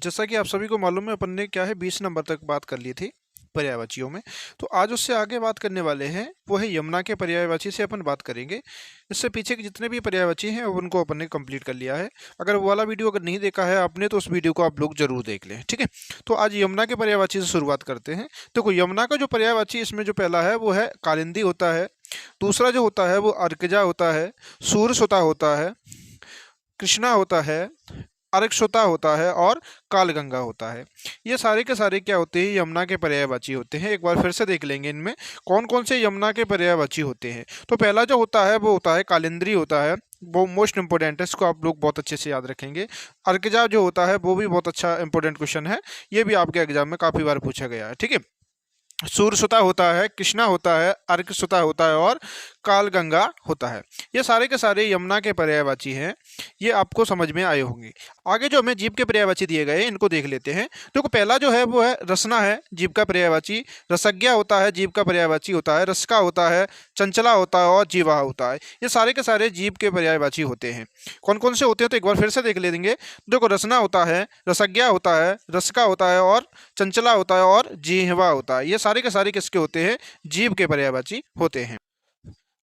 जैसा कि आप सभी को मालूम है, अपन ने क्या है 20 नंबर तक बात कर ली थी पर्यायवाचियों में। तो आज उससे आगे बात करने वाले हैं, वो है यमुना के पर्यायवाची से अपन बात करेंगे। इससे पीछे के जितने भी पर्यायवाची हैं उनको अपन ने कंप्लीट कर लिया है। अगर वो वाला वीडियो अगर नहीं देखा है आपने तो उस वीडियो को आप लोग जरूर देख लें, ठीक है। तो आज यमुना के पर्यायवाची से शुरुआत करते हैं। देखो, यमुना का जो पर्यायवाची इसमें जो पहला है वो है कालिंदी होता है। दूसरा जो होता है वो अर्कजा होता है, सूरसुता होता है, कृष्णा होता है, अर्कसुता होता है और कालगंगा होता है। ये सारे के सारे क्या होते हैं, यमुना के पर्यायवाची होते हैं। एक बार फिर से देख लेंगे इनमें कौन कौन से यमुना के पर्यायवाची होते हैं। तो पहला जो होता है वो होता है कालिंदी होता है, वो मोस्ट इंपोर्टेंट है, इसको आप लोग बहुत अच्छे से याद रखेंगे। अर्कजा जो होता है वो भी बहुत अच्छा इंपॉर्टेंट क्वेश्चन है, ये भी आपके एग्जाम में काफ़ी बार पूछा गया है, ठीक है। सूरसुता होता है, कृष्णा होता है, अर्कसुता होता है और कालगंगा होता है। ये सारे के सारे यमुना के पर्यायवाची हैं, ये आपको समझ में आए होंगे। आगे जो हमें जीव के पर्यायवाची दिए गए हैं इनको देख लेते हैं। देखो, पहला जो है वो है रसना है, जीव का पर्यायवाची। रसज्ञा होता है, जीव का पर्यायवाची होता है। रसका होता है, चंचला होता है और जीवा होता है। ये सारे के सारे जीव के पर्यायवाची होते हैं। कौन कौन से होते हैं तो एक बार फिर से देख लेंगे। देखो, रसना होता है, रसज्ञा होता है, रसका होता है और चंचला होता है और जिह्वा होता है। ये सारे के सारे किसके होते हैं, जीव के पर्यायवाची होते हैं।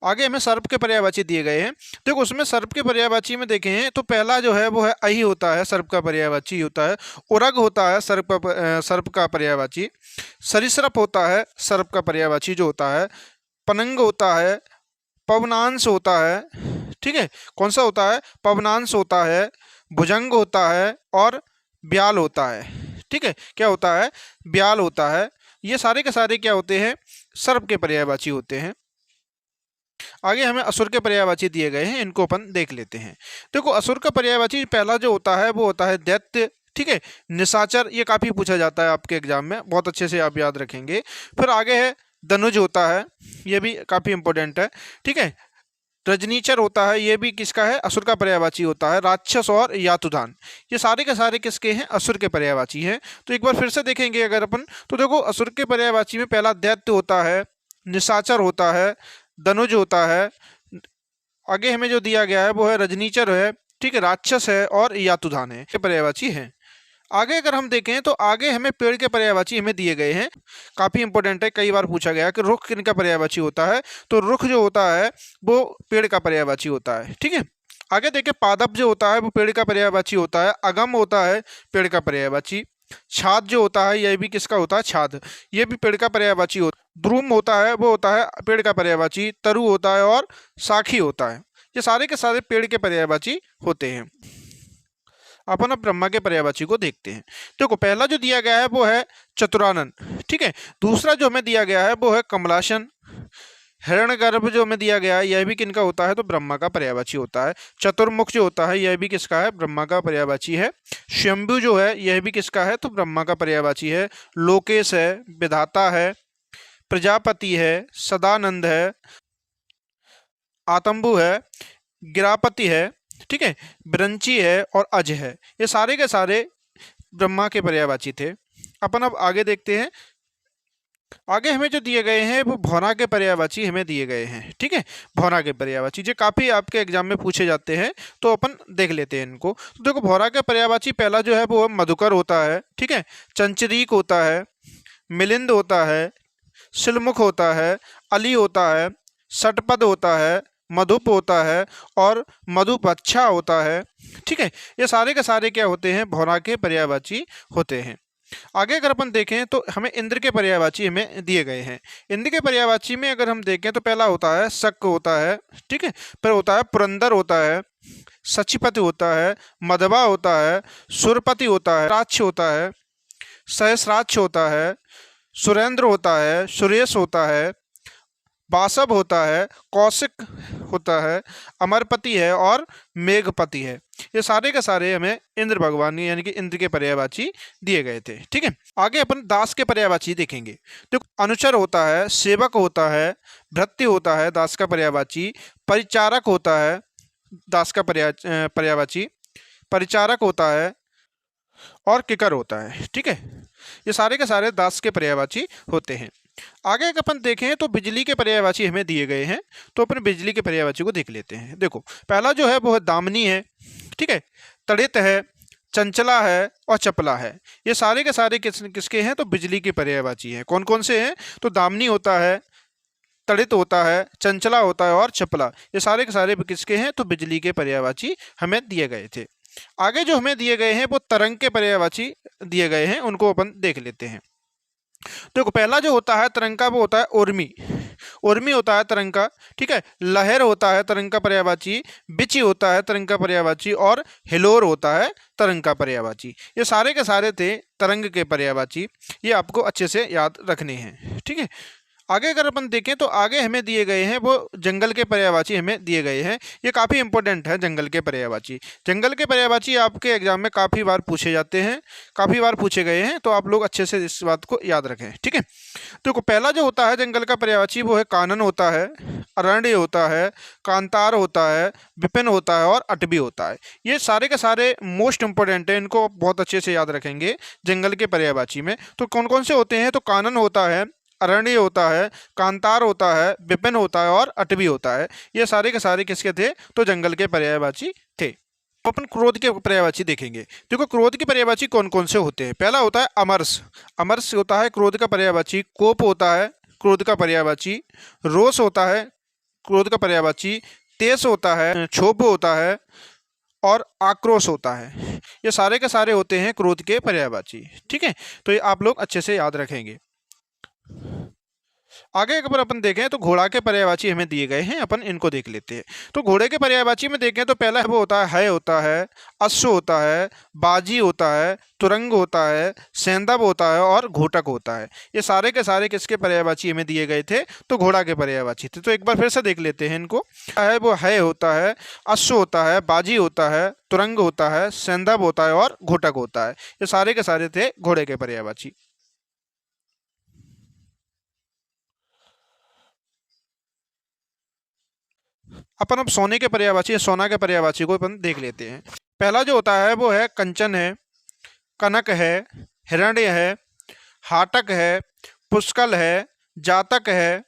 आगे हमें सर्प के पर्यायवाची दिए गए हैं। देखो, उसमें सर्प के पर्यायवाची में देखें हैं तो पहला जो है वो है अहि होता है, सर्प का पर्यायवाची होता है। उरग होता है सर्प का पर्यायवाची। सरीसृप होता है सर्प का पर्यायवाची जो होता है। पनंग होता है, पवनांश होता है, ठीक है। कौन सा होता है, पवनांश होता है, भुजंग होता है और ब्याल होता है, ठीक है। क्या होता है, ब्याल होता है। ये सारे के सारे क्या होते हैं, सर्प के पर्यायवाची होते हैं। आगे हमें असुर के पर्यायवाची दिए गए हैं, इनको अपन देख लेते हैं। देखो, असुर का पर्यायवाची पहला जो होता है वो होता है दैत्य, ठीक है। निशाचर, ये काफ़ी पूछा जाता है आपके एग्जाम में, बहुत अच्छे से आप याद रखेंगे। फिर आगे है धनुज होता है, ये भी काफ़ी इंपॉर्टेंट है, ठीक है। रजनीचर होता है, ये भी किसका है, असुर का पर्यायवाची होता है। राक्षस और यातुधान, ये सारे के सारे किसके हैं, असुर के पर्यायवाची हैं। तो एक बार फिर से देखेंगे अगर अपन, तो देखो असुर के पर्यायवाची में पहला दैत्य होता है, निशाचर होता है, धनुज होता है। आगे हमें जो दिया गया है वो है रजनीचर है, ठीक है, राक्षस है और यातुधान है, ये पर्यायवाची हैं। आगे अगर हम देखें तो आगे हमें पेड़ के पर्यायवाची हमें दिए गए हैं, काफ़ी इंपॉर्टेंट है, कई बार पूछा गया कि रुख किन का पर्यायवाची होता है। तो रुख जो होता है वो पेड़ का पर्यायवाची होता है, ठीक है। आगे देखें, पादप जो होता है वो पेड़ का पर्यायवाची होता है। अगम होता है पेड़ का पर्यायवाची। छाद जो होता है यह भी किसका होता है, छाद, ये भी पेड़ का पर्यायवाची होता है। द्रुम होता है वो होता है पेड़ का पर्यायवाची। तरु होता है और साखी होता है, ये सारे के सारे पेड़ के पर्यायवाची होते हैं। अपन अब ब्रह्मा के पर्यायवाची को देखते हैं। देखो, पहला जो दिया गया है वो है चतुरानन, ठीक है। दूसरा जो हमें दिया गया है वो है कमलासन। हिरण्यगर्भ जो हमें दिया गया है यह भी किनका होता है, तो ब्रह्मा का पर्यायवाची होता है। चतुर्मुख जो होता है यह भी किसका है, ब्रह्मा का पर्यायवाची है। शंभु जो है यह भी किसका है, तो ब्रह्मा का पर्यायवाची है। लोकेश है, विधाता है, प्रजापति है, सदानंद है, आतंबु है, गिरापति है, ठीक है, ब्रंची है और अज है। ये सारे के सारे ब्रह्मा के पर्यायवाची थे। अपन अब आगे देखते हैं। आगे हमें जो दिए गए हैं वो भौरा के पर्यायवाची हमें दिए गए हैं, ठीक है। भौरा के पर्यायवाची जो काफ़ी आपके एग्जाम में पूछे जाते हैं, तो अपन देख लेते हैं इनको। तो देखो, भौरा के पर्यायवाची पहला जो है वो मधुकर होता है, ठीक है। चंचरीक होता है, मिलिंद होता है, शिलमुख होता है, अली होता है, षटपद होता है, मधुप होता है और मधुपच्छा होता है, ठीक है। ये सारे के सारे क्या होते हैं, भौरा के पर्यायवाची होते हैं। आगे अगर अपन देखें तो हमें इंद्र के पर्यायवाची हमें दिए गए हैं। इंद्र के पर्यायवाची में अगर हम देखें तो पहला होता है शक होता है, ठीक है। फिर होता है पुरंदर होता है, सचिपति होता है, मधवा होता है, सुरपति होता है, राक्ष होता है, सहस्राक्ष होता है, सुरेंद्र होता है, सुरेश होता है, बासव होता है, कौशिक होता है, अमरपति है और मेघपति है। ये सारे के सारे हमें इंद्र भगवान यानी कि इंद्र के पर्यायवाची दिए गए थे, ठीक है। आगे अपन दास के पर्यायवाची देखेंगे। तो अनुचर होता है, सेवक होता है, भृत्य होता है दास का पर्यायवाची, परिचारक होता है दास का पर्यायवाची, परिचारक होता है और किकर होता है, ठीक है। ये सारे के सारे दास के पर्यायवाची होते हैं। आगे अगर अपन देखें तो बिजली के पर्यायवाची हमें दिए गए हैं, तो अपन बिजली के पर्यायवाची को देख लेते हैं। देखो, पहला जो है वो है दामिनी है, ठीक है। तड़ित है, चंचला है और चपला है। ये सारे के सारे किसके हैं? तो बिजली के पर्यायवाची हैं। कौन कौन से हैं? तो दामिनी होता है, तड़ित होता है, चंचला होता है और चपला। ये सारे के सारे किसके हैं? तो बिजली के पर्यायवाची हमें दिए गए थे। आगे जो हमें दिए गए हैं वो तरंग के पर्यायवाची दिए गए हैं, उनको अपन देख लेते हैं। देखो पहला जो होता है तरंग का वो होता है उर्मी। उर्मी होता है तरंग का, ठीक है। लहर होता है तरंग का पर्यायवाची, बिची होता है तरंग का पर्यायवाची और हिलोर होता है तरंग का पर्यायवाची। ये सारे के सारे थे तरंग के पर्यायवाची। ये आपको अच्छे से याद रखने हैं, ठीक है। आगे अगर अपन देखें तो आगे हमें दिए गए हैं वो जंगल के पर्यायवाची हमें दिए गए हैं। ये काफ़ी इंपॉर्टेंट है जंगल के पर्यायवाची। जंगल के पर्यायवाची आपके एग्जाम में काफ़ी बार पूछे जाते हैं, काफ़ी बार पूछे गए हैं, तो आप लोग अच्छे से इस बात को याद रखें, ठीक है। तो पहला जो होता है जंगल का पर्यायवाची वो है कानन होता है, अरण्य होता है, कांतार होता है, विपिन होता है और अटवी होता है। ये सारे के सारे मोस्ट इंपॉर्टेंट है, इनको बहुत अच्छे से याद रखेंगे जंगल के पर्यायवाची में। तो कौन कौन से होते हैं? तो कानन होता है, अरण्य होता है, कांतार होता है, विपिन होता है और अटवी होता है। ये सारे के सारे किसके थे? तो जंगल के पर्यायवाची थे। अपन क्रोध के पर्यायवाची देखेंगे। देखो क्रोध के पर्यायवाची कौन कौन से होते हैं। पहला होता है अमरस। अमरस होता है क्रोध का पर्यायवाची। कोप होता है क्रोध का पर्यायवाची। रोष होता है क्रोध का पर्यायवाची। तेज होता है, क्षोभ होता है और आक्रोश होता है। ये सारे के सारे होते हैं क्रोध के पर्यायवाची, ठीक है। तो ये आप लोग अच्छे से याद रखेंगे। आगे अगर अपन देखें तो घोड़ा के पर्यायवाची हमें दिए गए हैं, अपन इनको देख लेते हैं। तो घोड़े के पर्यायवाची में देखें तो पहला वो होता है होता है, अश्व होता है, बाजी होता है, तुरंग होता है, सेंधव होता है और घोटक होता है। ये सारे के सारे किसके पर्यायवाची हमें दिए गए थे? तो घोड़ा के पर्यायवाची थे। तो एक बार फिर से देख लेते हैं इनको। है वो है होता है, अश्व होता है, बाजी होता है, तुरंग होता है, सेंधव होता है और घोटक होता है। ये सारे के सारे थे घोड़े के पर्यायवाची। अपन अब सोने के पर्यायवाची या सोना के पर्यायवाची को अपन देख लेते हैं। पहला जो होता है वो है कंचन है, कनक है, हिरण्य है, हाटक है, पुष्कल है, जातक है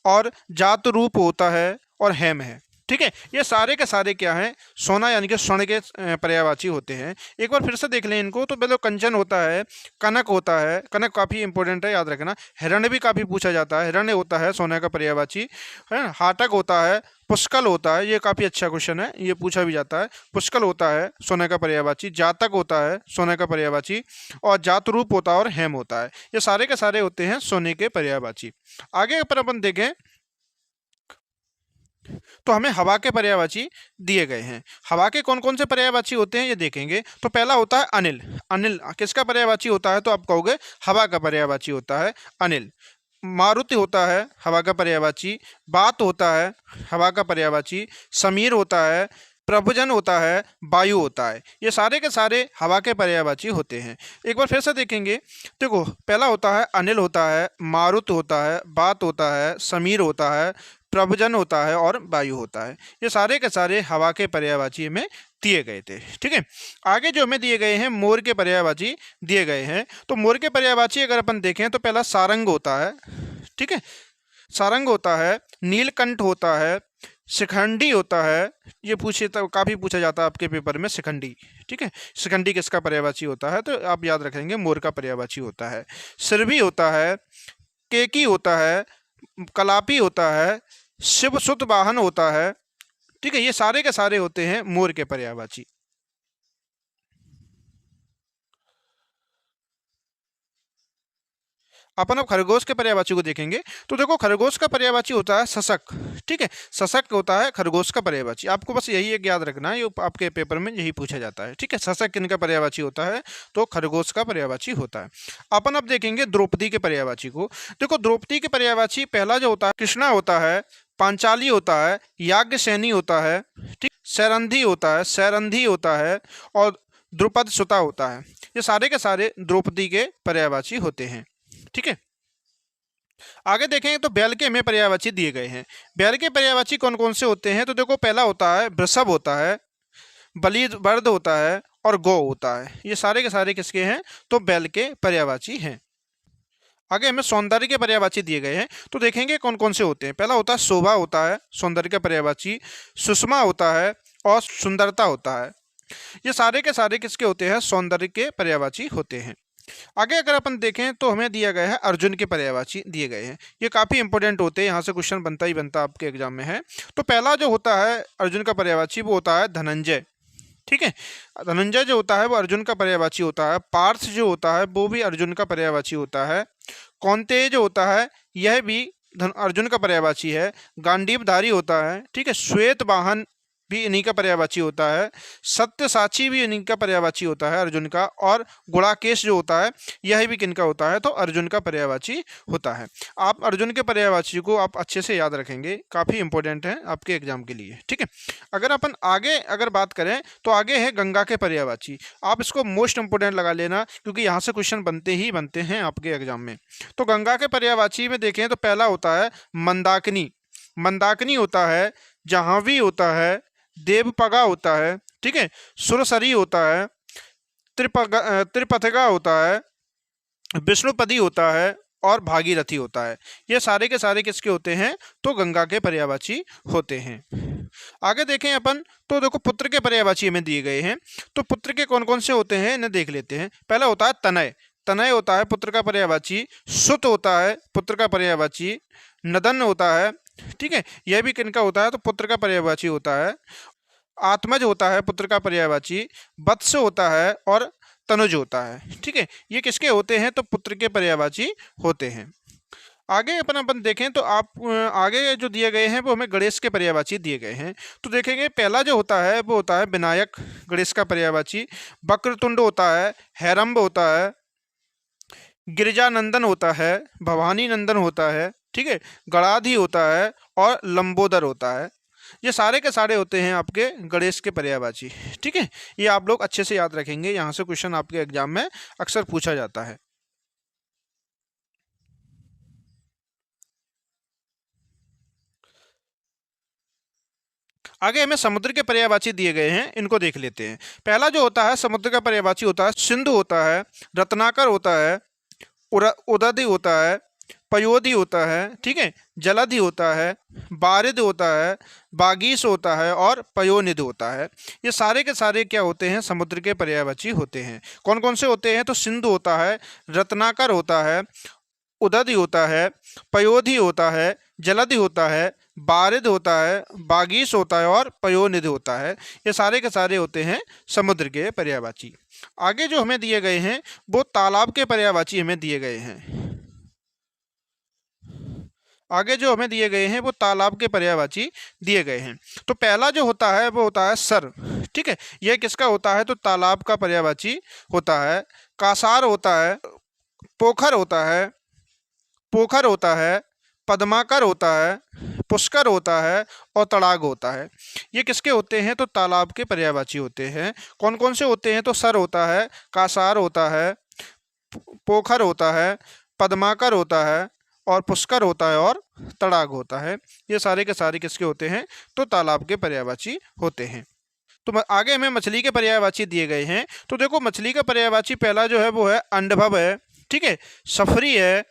और जात रूप होता है और हेम है, ठीक है। ये सारे के सारे क्या हैं? सोना यानी कि स्वर्ण के पर्यायवाची होते हैं। एक बार फिर से देख लें इनको। तो पहले कंचन होता है, कनक होता है, कनक काफ़ी इंपॉर्टेंट है, याद रखना। हिरण्य भी काफ़ी पूछा जाता है, हिरण्य होता है सोने का पर्यायवाची, है ना। हाटक होता है, पुष्कल होता है, ये काफ़ी अच्छा क्वेश्चन है, ये पूछा भी जाता है। पुष्कल होता है सोने का पर्यायवाची, जातक होता है सोने का पर्यायवाची और जात रूप होता है और हेम होता है। ये सारे के सारे होते हैं सोने के पर्यायवाची। आगे पर अपन देखें तो हमें हवा के पर्यायवाची दिए गए हैं। हवा के कौन कौन से पर्यायवाची होते हैं ये देखेंगे। तो पहला होता है अनिल। अनिल किसका पर्यायवाची होता है? तो आप कहोगे हवा का पर्यायवाची होता है अनिल। मारुति होता है हवा का पर्यायवाची। बात होता है हवा का पर्यायवाची। समीर होता है, प्रभुजन होता है, वायु होता है। ये सारे के सारे हवा के पर्यायवाची होते हैं। एक बार फिर से देखेंगे। देखो पहला होता है अनिल होता है, मारुत होता है, बात होता है, समीर होता है, प्रभुजन होता है और वायु होता है। ये सारे के सारे हवा के पर्यायवाची हमें दिए गए थे, ठीक है। आगे जो हमें दिए गए हैं मोर के पर्यायवाची दिए गए हैं। तो मोर के पर्यायवाची अगर अपन देखें तो पहला सारंग होता है, ठीक है। सारंग होता है, नीलकंठ होता है, शिखंडी होता है। ये पूछे तो काफ़ी पूछा जाता है आपके पेपर में, शिखंडी, ठीक है। शिखंडी किसका पर्यायवाची होता है? तो आप याद रखेंगे मोर का पर्यायवाची होता है। सिरभी होता है, केकी होता है, कलापी होता है, शिव सुत वाहन होता है, ठीक है। ये सारे के सारे होते हैं मोर के पर्यायवाची। अपन अब खरगोश के पर्यायवाची को देखेंगे। तो देखो खरगोश का पर्यायवाची होता है सशक, ठीक है। सशक होता है खरगोश का पर्यायवाची। आपको बस यही एक याद रखना है, ये आपके पेपर में यही पूछा जाता है, ठीक है। सशक किनका पर्यायवाची होता है? तो खरगोश का पर्यायवाची होता है। अपन अब देखेंगे द्रौपदी के पर्यायवाची को। देखो द्रौपदी के पर्यायवाची पहला जो होता है कृष्णा होता है, पांचाली होता है, याज्ञसेनी होता है, ठीक, सैरंधी होता है, सैरंधी होता है और द्रुपद सुता होता है। ये सारे के सारे द्रौपदी के पर्यायवाची होते हैं, ठीक है। आगे देखेंगे तो बैल के हमें पर्यायवाची दिए गए हैं। बैल के पर्यायवाची कौन कौन से होते हैं? तो देखो पहला होता है वृषभ होता है, बलिवर्द होता है और गौ होता है। ये सारे के सारे किसके हैं? तो बैल के पर्यायवाची हैं। आगे हमें सौंदर्य के पर्यायवाची दिए गए हैं। तो देखेंगे कौन कौन से होते हैं। पहला होता है शोभा होता है, सौंदर्य का पर्यायवाची। सुषमा होता है और सुंदरता होता है। ये सारे के सारे किसके होते हैं? सौंदर्य के पर्यायवाची होते हैं। आगे अगर अपन देखें तो हमें दिया गया है अर्जुन के पर्यायवाची दिए गए हैं। ये काफ़ी इंपॉर्टेंट होते हैं, यहाँ से क्वेश्चन बनता ही बनता आपके एग्जाम में है। तो पहला जो होता है अर्जुन का पर्यायवाची वो होता है धनंजय। ठीक है, धनंजय जो होता है वो अर्जुन का पर्यायवाची होता है। पार्थ जो होता है वो भी अर्जुन का पर्यायवाची होता है। कौंतेय जो होता है यह भी अर्जुन का पर्यायवाची है। गांडीवधारी होता है। ठीक है, श्वेत वाहन भी इन्हीं का पर्यायवाची होता है। सत्यसाची भी इन्हीं का पर्यायवाची होता है अर्जुन का। और गुणाकेश जो होता है यह भी किनका होता है? तो अर्जुन का पर्यायवाची होता है। आप अर्जुन के पर्यायवाची को आप अच्छे से याद रखेंगे, काफ़ी इंपॉर्टेंट है आपके एग्जाम के लिए। ठीक है, अगर अपन आगे अगर बात करें तो आगे है गंगा के पर्यायवाची। आप इसको मोस्ट इंपोर्टेंट लगा लेना, क्योंकि यहाँ से क्वेश्चन बनते ही बनते हैं आपके एग्जाम में। तो गंगा के पर्यायवाची में देखें तो पहला होता है मंदाकिनी। मंदाकिनी होता है, जाह्नवी होता है, देवपगा होता है। ठीक है, सुरसरी होता है, त्रिपथगा होता है, विष्णुपदी होता है और भागीरथी होता है। ये सारे के सारे किसके होते हैं? तो गंगा के पर्यायवाची होते हैं। आगे देखें अपन तो देखो पुत्र के पर्यायवाची हमें दिए गए हैं। तो पुत्र के कौन कौन से होते हैं इन्हें देख लेते हैं। पहला होता है तनय। तनय होता है पुत्र का पर्यायवाची। सुत होता है पुत्र का पर्यायवाची। नदन होता है। ठीक है, यह भी किनका होता है? तो पुत्र का पर्यायवाची होता है। आत्मज होता है पुत्र का पर्यायवाची। वत्स होता है और तनुज होता है। ठीक है, ये किसके होते हैं? तो पुत्र के पर्यायवाची होते हैं। आगे अपन देखें तो आप आगे जो दिए गए हैं वो हमें गणेश के पर्यायवाची दिए गए हैं। तो देखेंगे पहला जो होता है वो होता है विनायक, गणेश का पर्यायवाची। वक्रतुंड होता है, हैरंब होता है, गिरिजानंदन होता है, भवानी नंदन होता है। ठीक है, गणाधि होता है और लंबोदर होता है। ये सारे के सारे होते हैं आपके गणेश के पर्यायवाची। ठीक है, ये आप लोग अच्छे से याद रखेंगे, यहाँ से क्वेश्चन आपके एग्जाम में अक्सर पूछा जाता है। आगे हमें समुद्र के पर्यायवाची दिए गए हैं, इनको देख लेते हैं। पहला जो होता है समुद्र का पर्यायवाची होता है सिंधु होता है, रत्नाकर होता है, उदधि होता है, पयोधि होता है। ठीक है, जलधि होता है, बारिद होता है, बागीस होता है और पयोनिधि होता है। ये सारे के सारे क्या होते हैं? समुद्र के पर्यायवाची होते हैं। कौन कौन से होते हैं? तो सिंधु होता है, रत्नाकर होता है, उदधि होता है, पयोधि होता है, जलधि होता है, बारिद होता है, बागीस होता है और पयोनिधि होता है। ये सारे के सारे होते हैं समुद्र के पर्यायवाची। आगे जो हमें दिए गए हैं वो तालाब के पर्यायवाची हमें दिए गए हैं। आगे जो हमें दिए गए हैं वो तालाब के पर्यायवाची दिए गए हैं। तो पहला जो होता है वो होता है सर। ठीक है, यह किसका होता है? तो तालाब का पर्यायवाची होता है। कासार होता है, पोखर होता है, पोखर होता है, पद्माकर होता है, पुष्कर होता है और तड़ाग होता है। ये किसके होते हैं? तो तालाब के पर्यायवाची होते हैं। कौन कौन से होते हैं? तो सर होता है, कासार होता है, पोखर होता है, पद्माकर होता है और पुष्कर होता है और तड़ाग होता है। ये सारे के सारे किसके होते हैं? तो तालाब के पर्यायवाची होते हैं। तो आगे हमें मछली के पर्यायवाची दिए गए हैं। तो देखो मछली का पर्यायवाची पहला जो है वो है अंडभव है। ठीक है, सफरी है,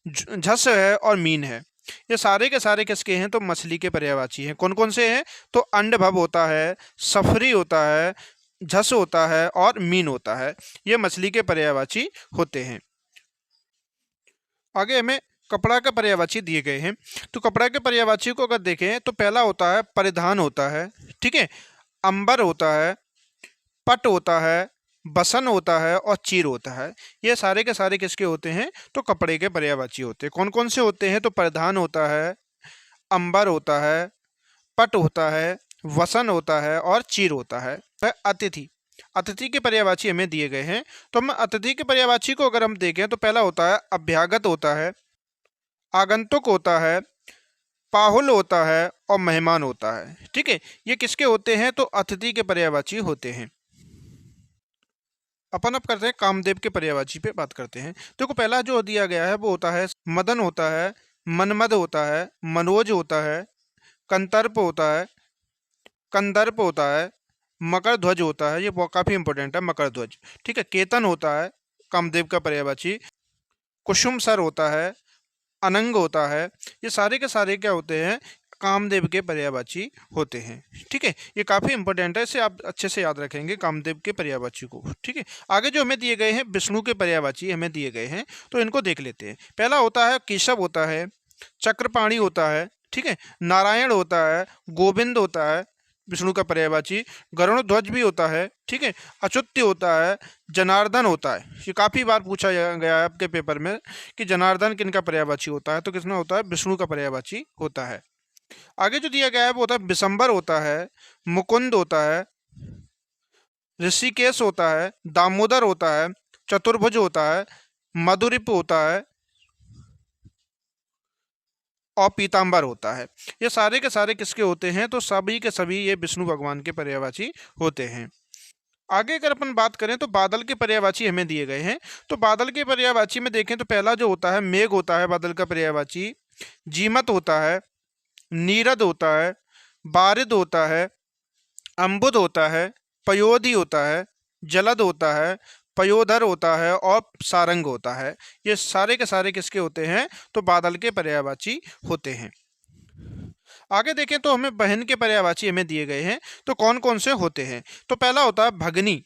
झस है और मीन है। ये सारे के सारे किसके हैं? तो मछली के पर्यायवाची हैं। कौन कौन से हैं? तो अंडभव होता है, सफरी होता है, झस होता है और मीन होता है। ये मछली के पर्यायवाची होते हैं। आगे हमें कपड़ा के पर्यायवाची दिए गए हैं। तो कपड़ा के पर्यायवाची को अगर देखें तो पहला होता है परिधान होता है। ठीक है, अंबर होता है, पट होता है, बसन होता है और चीर होता है। ये सारे के सारे किसके होते हैं? तो कपड़े के पर्यायवाची होते हैं। कौन कौन से होते हैं? तो परिधान होता है, अंबर होता है, पट होता है, वसन होता है और चीर होता है। अतिथि, अतिथि के पर्यायवाची हमें दिए गए हैं। तो हम अतिथि के पर्यायवाची को अगर हम देखें तो पहला होता है अभ्यागत होता है, आगंतुक होता है, पाहुल होता है और मेहमान होता है। ठीक है, ये किसके होते हैं? तो अतिथि के पर्यायवाची होते हैं। अपन अब करते हैं कामदेव के पर्यायवाची पे बात करते हैं। देखो पहला जो दिया गया है वो होता है मदन होता है, मनमद होता है, मनोज होता है, कंतर्प होता है, कंदर्प होता है, मकर ध्वज होता है। ये काफी इंपॉर्टेंट है, मकर ध्वज। ठीक है, केतन होता है कामदेव का पर्यायवाची, कुसुम सर होता है, अनंग होता है। ये सारे के सारे क्या होते हैं? कामदेव के पर्यायवाची होते हैं। ठीक है, ये काफ़ी इंपॉर्टेंट है, इसे आप अच्छे से याद रखेंगे कामदेव के पर्यायवाची को। ठीक है, आगे जो हमें दिए गए हैं विष्णु के पर्यायवाची हमें दिए गए हैं, तो इनको देख लेते हैं। पहला होता है केशव होता है, चक्रपाणी होता है, ठीक है, नारायण होता है, गोविंद होता है विष्णु का पर्यायवाची, गरुड़ ध्वज भी होता है, ठीक है, अच्युत्य होता है, जनार्दन होता है। ये काफ़ी बार पूछा गया है आपके पेपर में कि जनार्दन किनका पर्यायवाची होता है, तो किसमें होता है, विष्णु का पर्यायवाची होता है। आगे जो दिया गया है वो होता है विशंबर होता है, मुकुंद होता है, ऋषिकेश होता है, दामोदर होता है, चतुर्भुज होता है, मधुरिप होता है और पीताम्बर होता है। ये सारे के सारे किसके होते हैं, तो सभी के सभी ये विष्णु भगवान के पर्यायवाची होते हैं। आगे अगर अपन बात करें तो बादल के पर्यायवाची हमें दिए गए हैं। तो बादल के पर्यायवाची में देखें तो पहला जो होता है मेघ होता है बादल का पर्यायवाची, जीमत होता है, नीरद होता है, बारिद होता है, अम्बुद होता है, पयोधी होता है, जलद होता है, पयोधर होता है और सारंग होता है। ये सारे के सारे किसके होते हैं, तो बादल के पर्यायवाची होते हैं। आगे देखें तो हमें बहन के पर्यायवाची हमें दिए गए हैं, तो कौन कौन से होते हैं। तो पहला होता है भगनी,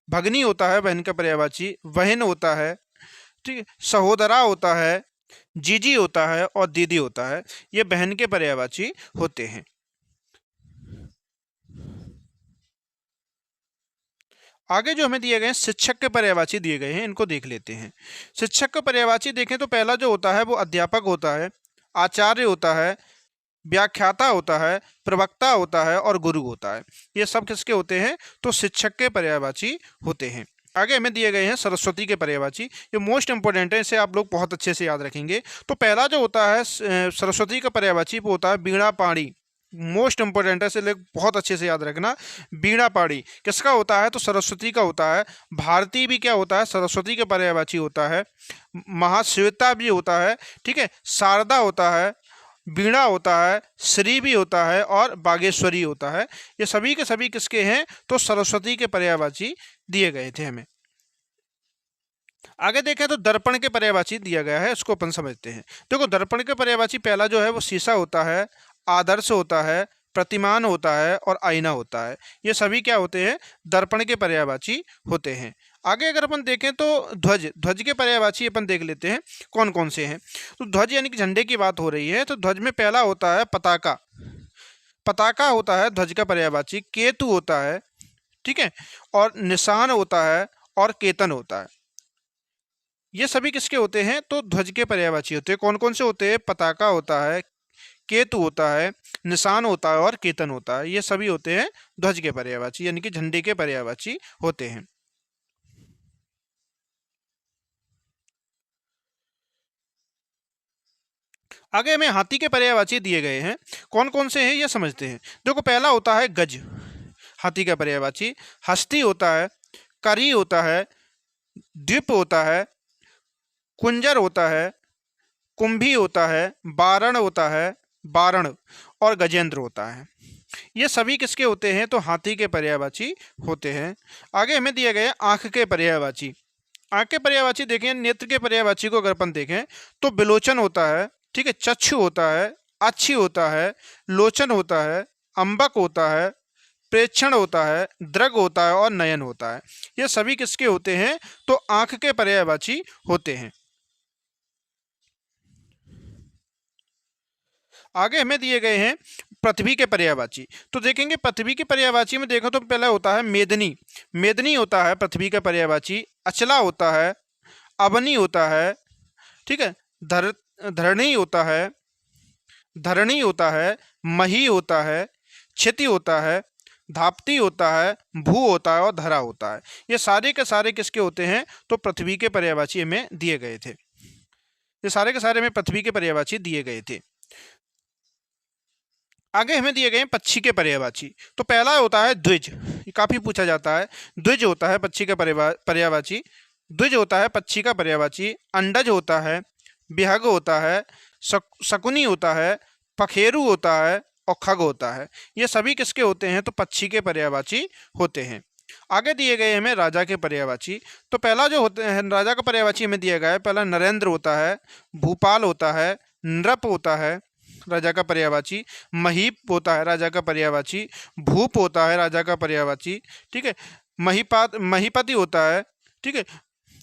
भगनी होता है बहन का पर्यायवाची, बहन होता है, ठीक है, सहोदरा होता है, जीजी होता है और दीदी होता है। ये बहन के पर्यायवाची होते हैं। आगे जो हमें दिए गए हैं शिक्षक के पर्यायवाची दिए गए हैं, इनको देख लेते हैं। शिक्षक का पर्यायवाची देखें तो पहला जो होता है वो अध्यापक होता है, आचार्य होता है, व्याख्याता होता है, प्रवक्ता होता है और गुरु होता है। ये सब किसके होते हैं, तो शिक्षक के पर्यायवाची होते हैं। आगे हमें दिए गए हैं सरस्वती के पर्यायवाची, ये मोस्ट इंपॉर्टेंट है, इसे आप लोग बहुत अच्छे से याद रखेंगे। तो पहला जो होता है सरस्वती का पर्यायवाची वो होता है बीणा पाणी, मोस्ट इंपॉर्टेंट है, इसे लोग बहुत अच्छे से याद रखना। बीणा पाणी किसका होता है, तो सरस्वती का होता है। भारती भी क्या होता है, सरस्वती के पर्यायवाची होता है। महाश्वेता भी होता है, ठीक है, शारदा होता है, बीणा होता है, श्री भी होता है और बागेश्वरी होता है। ये सभी के सभी किसके हैं, तो सरस्वती के पर्यायवाची दिए गए थे हमें। आगे देखें तो दर्पण के पर्यायवाची दिया गया है, इसको अपन समझते हैं। देखो दर्पण के पर्यायवाची पहला जो है वो शीशा होता है, आदर्श होता है, प्रतिमान होता है और आईना होता है। ये सभी क्या होते हैं, दर्पण के पर्यायवाची होते हैं। आगे अगर अपन देखें तो ध्वज, ध्वज के पर्यायवाची अपन देख लेते हैं कौन कौन से हैं। तो ध्वज यानी कि झंडे की बात हो रही है, तो ध्वज में पहला होता है पताका, पताका होता है ध्वज का पर्यायवाची। केतु होता है, ठीक है, और निशान होता है और केतन होता है। ये सभी किसके होते हैं, तो ध्वज के पर्यायवाची होते हैं। कौन कौन से होते हैं, पताका होता है, केतु होता है, निशान होता है और केतन होता है। ये सभी होते हैं ध्वज के पर्यायवाची यानी कि झंडे के पर्यायवाची होते हैं। आगे हमें हाथी के पर्यायवाची दिए गए हैं, कौन कौन से हैं ये समझते हैं। देखो पहला होता है गज, हाथी का पर्यायवाची। हस्ती होता है, करी होता है, द्वीप होता है, कुंजर होता है, कुंभी होता है, बारण होता है, बारण और गजेंद्र होता है। ये सभी किसके होते हैं, तो हाथी के पर्यायवाची होते हैं। आगे हमें दिए गए आंख के पर्यायवाची। आंख के पर्यायवाची देखें, नेत्र के पर्यायवाची को अगर अपन देखें तो विलोचन होता है, ठीक है, चक्षु होता है, अच्छी होता है, लोचन होता है, अंबक होता है, प्रेक्षण होता है, द्रग होता है और नयन होता है। ये सभी किसके होते हैं, तो आंख के पर्यायवाची होते हैं। आगे हमें दिए गए हैं पृथ्वी के पर्यायवाची। तो देखेंगे पृथ्वी के पर्यायवाची में देखो तो पहला होता है मेदनी, मेदनी होता है पृथ्वी का पर्यायवाची। अचला होता है, अवनी होता है, ठीक है, धरणी होता है, धरणी होता है, मही होता है, क्षति होता है, धाप्ती होता है, भू होता है और धरा होता है। ये सारे के सारे किसके होते हैं, तो पृथ्वी के पर्यायवाची हमें दिए गए थे। ये सारे के सारे हमें पृथ्वी के पर्यायवाची दिए गए थे। आगे हमें दिए गए हैं पक्षी के पर्यायवाची। तो पहला होता है द्विज, ये काफी पूछा जाता है। द्विज होता है पक्षी का पर्यायवाची। द्विज होता है पक्षी का पर्यायवाची। अंडज होता है, बिहग होता है, शकुनी होता है, पखेरु होता है और खग होता है। ये सभी किसके होते हैं, तो पक्षी के पर्यायवाची होते हैं। आगे दिए गए हमें राजा के पर्यायवाची। तो पहला जो होते हैं राजा का पर्यायवाची हमें दिया गया है, पहला नरेंद्र होता है, भूपाल होता है, नृप होता है, राजा का पर्यायवाची, महीप होता है राजा का पर्यायवाची, भूप होता है राजा का पर्यायवाची, ठीक है, महीपात महीपति होता है, ठीक है,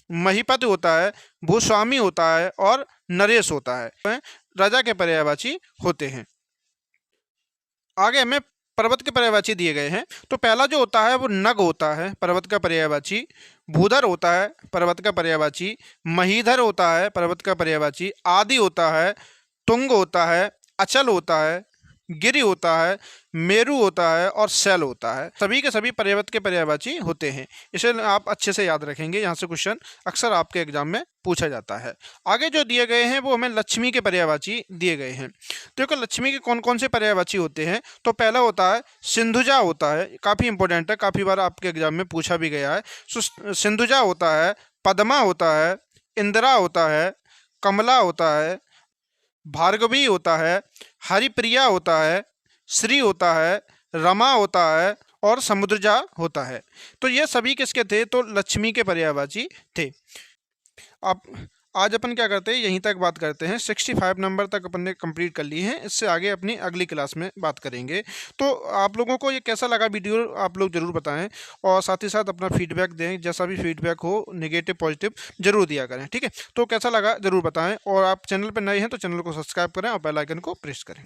महीपति होता है, भूस्वामी होता है और नरेश होता है, राजा के पर्यायवाची होते हैं। आगे हमें पर्वत के पर्यायवाची दिए गए हैं। तो पहला जो होता है वो नग होता है पर्वत का पर्यायवाची, भूधर होता है पर्वत का पर्यायवाची, महीधर होता है पर्वत का पर्यायवाची, आदि होता है, तुंग होता है, अचल होता है, गिरि होता है, मेरु होता है और शैल होता है। सभी के सभी पर्वत के पर्यायवाची होते हैं। इसे आप अच्छे से याद रखेंगे, यहाँ से क्वेश्चन अक्सर आपके एग्जाम में पूछा जाता है। आगे जो दिए गए हैं वो हमें लक्ष्मी के पर्यायवाची दिए गए हैं। देखो लक्ष्मी के कौन कौन से पर्यायवाची होते हैं। तो पहला होता है सिंधुजा होता है, काफ़ी इंपॉर्टेंट है, काफ़ी बार आपके एग्जाम में पूछा भी गया है। सिंधुजा होता है, पद्मा होता है, इंदिरा होता है, कमला होता है, भार्गवी होता है, हरिप्रिया होता है, श्री होता है, रमा होता है और समुद्रजा होता है। तो ये सभी किसके थे, तो लक्ष्मी के पर्यायवाची थे। आप आज अपन क्या करते हैं, यहीं तक बात करते हैं। 65 नंबर तक अपन ने कंप्लीट कर ली है। इससे आगे अपनी अगली क्लास में बात करेंगे। तो आप लोगों को ये कैसा लगा वीडियो आप लोग ज़रूर बताएं और साथ ही साथ अपना फीडबैक दें। जैसा भी फीडबैक हो, नेगेटिव पॉजिटिव ज़रूर दिया करें, ठीक है। तो कैसा लगा ज़रूर बताएं और आप चैनल पर नए हैं तो चैनल को सब्सक्राइब करें और बेल आइकन को प्रेस करें।